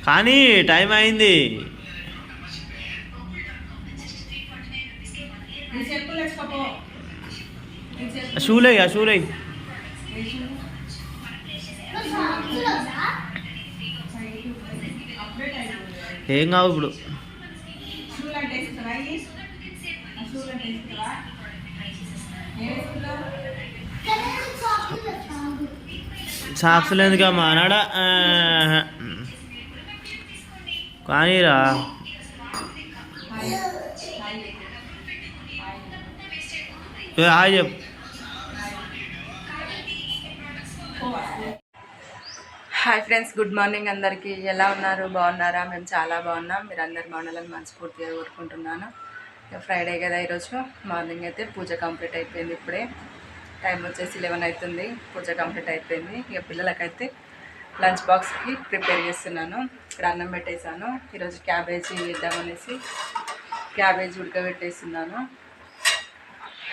కానీ టైం అయింది. షూలే షూలే ఏం కావు ఇప్పుడు. సాక్స్లు ఎందుకమ్మా నాడా కానీరా. హాయ్ చెప్పు. హాయ్ ఫ్రెండ్స్, గుడ్ మార్నింగ్ అందరికీ. ఎలా ఉన్నారు? బాగున్నారా? మేము చాలా బాగున్నాం. మీరు అందరు బాగుండాలని మనస్ఫూర్తిగా కోరుకుంటున్నాను. ఫ్రైడే కదా ఈరోజు. మార్నింగ్ అయితే పూజ కంప్లీట్ అయిపోయింది. ఇప్పుడే టైం వచ్చేసి 11 అవుతుంది. పూజ కంప్లీట్ అయిపోయింది. ఇక పిల్లలకైతే లంచ్ బాక్స్కి ప్రిపేర్ చేస్తున్నాను. ఇక్కడ అన్నం పెట్టేశాను. ఈరోజు క్యాబేజీ వేద్దామనేసి క్యాబేజీ ఉడకబెట్టేస్తున్నాను.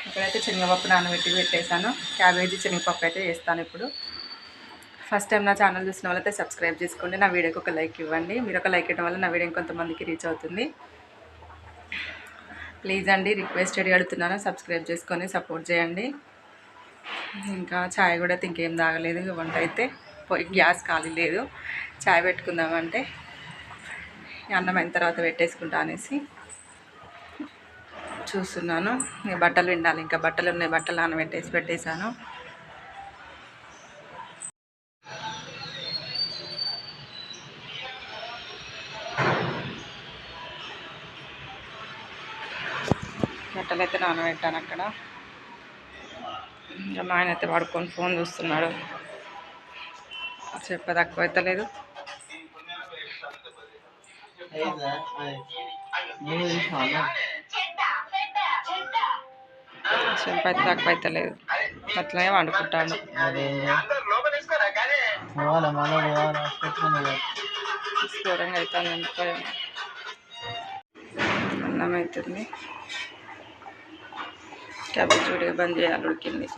ఇక్కడైతే శనగపప్పు నానబెట్టి పెట్టేశాను. క్యాబేజీ శనగపప్పు అయితే చేస్తాను ఇప్పుడు. ఫస్ట్ టైం నా ఛానల్ చూసిన వాళ్ళైతే సబ్స్క్రైబ్ చేసుకోండి. నా వీడియోకి ఒక లైక్ ఇవ్వండి. మీరు ఒక లైక్ ఇవ్వడం వల్ల నా వీడియో కొంతమందికి రీచ్ అవుతుంది. ప్లీజ్ అండి, రిక్వెస్ట్ అడుగుతున్నాను, సబ్స్క్రైబ్ చేసుకొని సపోర్ట్ చేయండి. ఇంకా ఛాయ్ కూడా ఇంకేం తాగలేదు. వంట అయితే గ్యాస్ ఖాళీ లేదు. ఛాయ్ పెట్టుకుందామంటే అన్నం అయిన తర్వాత పెట్టేసుకుంటా అనేసి చూస్తున్నాను. బట్టలు విండాలి, ఇంకా బట్టలు ఉన్నాయి. బట్టలు పెట్టేశాను. బట్టలు అయితే నానబెట్టాను అక్కడ. ఇంకా మా ఆయన అయితే పడుకొని ఫోన్ చూస్తున్నాడు. చెప్ప తక్కువ అయితే లేదు. చెప్ప అయితే తక్కువ అయితే లేదు. అట్లనే వండుకుంటాను. ఘోరంగా అవుతుంది. ఎందుకో అన్నం అవుతుంది. క్యాబేజ్ చూడే బంద్ చేయాలి, ఉడికింది.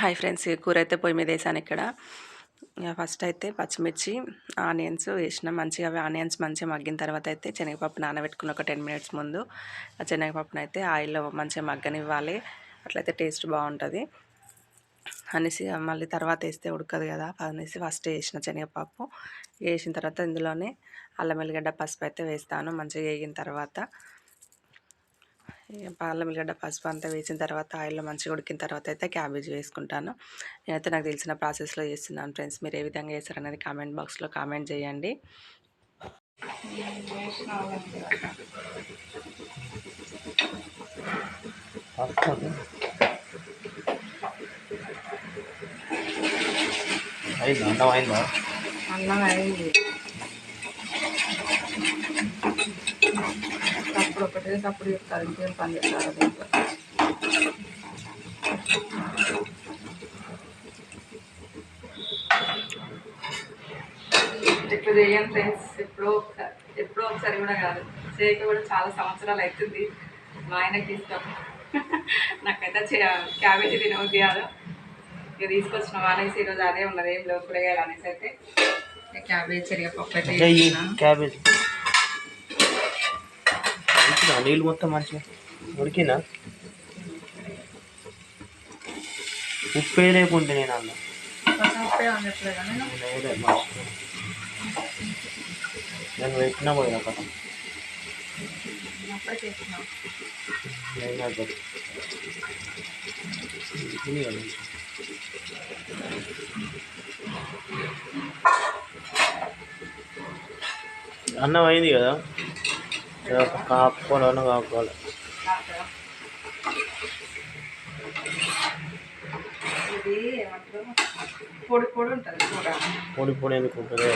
హాయ్ ఫ్రెండ్స్, కూర అయితే పొయ్యి మీద వేసాను. ఇక్కడ ఫస్ట్ అయితే పచ్చిమిర్చి ఆనియన్స్ వేసిన. మంచిగా ఆనియన్స్ మంచిగా మగ్గిన తర్వాత అయితే శనగపప్పు నానబెట్టుకున్న ఒక 10 మినిట్స్ ముందు ఆ శనగపప్పును అయితే ఆయిల్లో మంచిగా మగ్గనివ్వాలి. అట్లయితే టేస్ట్ బాగుంటుంది అనేసి, మళ్ళీ తర్వాత వేస్తే ఉడకదు కదా అనేసి ఫస్ట్ వేసిన శనగపప్పు వేసిన తర్వాత ఇందులోనే అల్లం వెల్లిగడ్డ పసుపు అయితే వేస్తాను. మంచిగా వేగిన తర్వాత అల్లం వెల్లిగడ్డ పసుపు అంతా వేసిన తర్వాత ఆయిల్లో మంచిగా ఉడికిన తర్వాత అయితే క్యాబేజీ వేసుకుంటాను. నేనైతే నాకు తెలిసిన ప్రాసెస్లో చేస్తున్నాను ఫ్రెండ్స్. మీరు ఏ విధంగా చేస్తారనేది కామెంట్ బాక్స్లో కామెంట్ చేయండి. అన్నం అయింది. తప్పుడు ఒకటే తప్పుడు చెప్తారు, ఇంకేం పని చేస్తారు దీంట్లో. ఇట్లా చేయం ఫ్రెండ్స్. ఎప్పుడో ఒకసారి కూడా కాదు, చేయక కూడా చాలా సంవత్సరాలు అవుతుంది. మా ఆయనకి ఇష్టం. నాకైతే క్యాబేజీ తినవద్దు కాదు. ఇక తీసుకొచ్చిన అనేసి ఈరోజు అదే ఉన్నది. ఏం లేవు కూరగాయలు అనేసి అయితే క్యాబేజ్ శనగపప్పు అయితే క్యాబేజ్ నీళ్ళు మొత్తం మంచిగా ఉడికినా. ఉప్పే లేకుంటే నేను అన్న కొంచెం ఉప్పే ఉంది ఎప్పుడే కానీ నేను పెట్టినా పోయినా కదా అప్పుడే చేస్తున్నాం. అన్నం అయింది కదా కాపుకోవాలి అన్న కాపుకోవాలి. ఇది ఏమంటారు పొడి పొడి ఉంటుంది కూర. పొడి పొడి ఎందుకు ఉంటుంది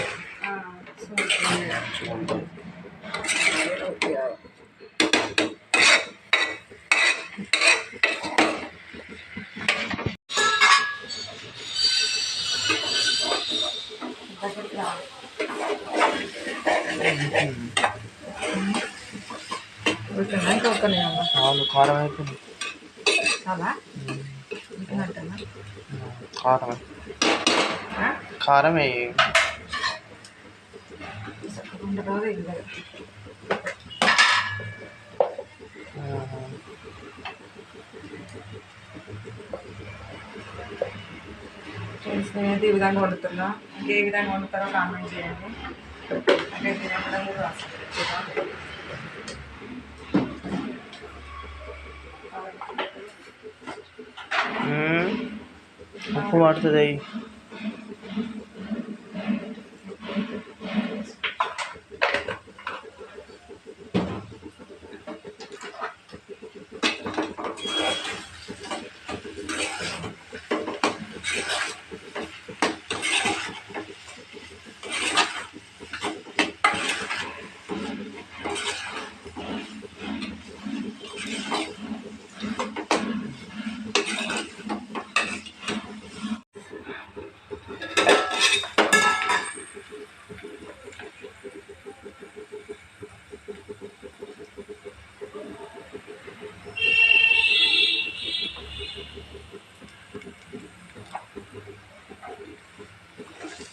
ఉంటుంది. చాలు కారం అయిపోయింది. చాలా కారం కారమే నేనైతే ఈ విధంగా వండుతున్నా. ఏ విధంగా వండుతారో కామెంట్ చేయండి. అంటే తినడం కూడా రాస్తుంది. ఉప్పు పడుతుంది.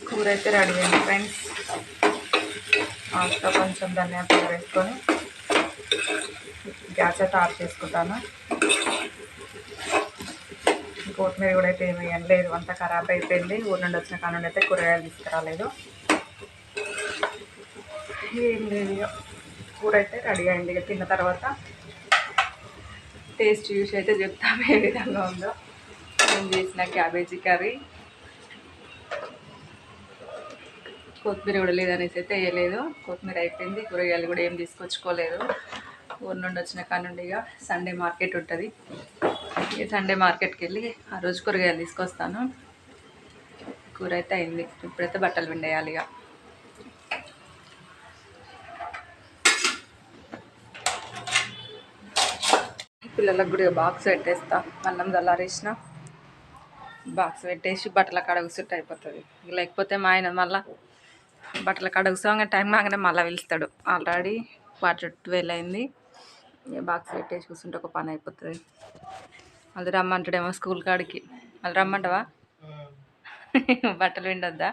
కూర అయితే రెడీ అయింది ఫ్రెండ్స్. లాస్ట్లో కొంచెం ధనియా పౌడర్ వేసుకొని గ్యాస్ అయితే ఆఫ్ చేసుకుంటాను. కొత్తిమీర కూడా అయితే ఏమి వేయలేదు, అంతా ఖరాబ్ అయిపోయింది. ఊరి నుండి వచ్చిన కానుండి అయితే కూరగాయలు తీసుకురాలేదు. ఏం లేదు, ఇక కూర అయితే రెడీ అయింది. ఇక తిన్న తర్వాత టేస్ట్ చూసి అయితే చెప్తాము ఏ విధంగా ఉందో. నేను చేసిన క్యాబేజీ కర్రీ. కొత్తిమీర కూడా లేదనేసి అయితే వేయలేదు. కొత్తిమీర అయిపోయింది. కూరగాయలు కూడా ఏం తీసుకొచ్చుకోలేదు. ఊరి నుండి వచ్చిన కానుండి ఇక సండే మార్కెట్ ఉంటుంది. ఇక సండే మార్కెట్కి వెళ్ళి ఆ రోజు కూరగాయలు తీసుకొస్తాను. కూర అయితే అయింది. ఇప్పుడైతే బట్టలు పిండేయాలి. ఇక పిల్లలకు కూడా బాక్స్ పెట్టేస్తా. అన్నం చల్లారేసిన బాక్స్ పెట్టేసి బట్టల కాడ కూర్చుంటే అయిపోతుంది. లేకపోతే మా ఆయన మళ్ళీ బట్టల కాడ కూర్చోగా టైం కాగానే మళ్ళీ పిలుస్తాడు. ఆల్రెడీ 12 అయింది. బాక్స్ పెట్టేసి కూర్చుంటే ఒక పని అయిపోతుంది. మళ్ళీ రమ్మంటాడేమో స్కూల్ కాడికి. మళ్ళీ రమ్మంటావా? బట్టలు పిండొద్దా?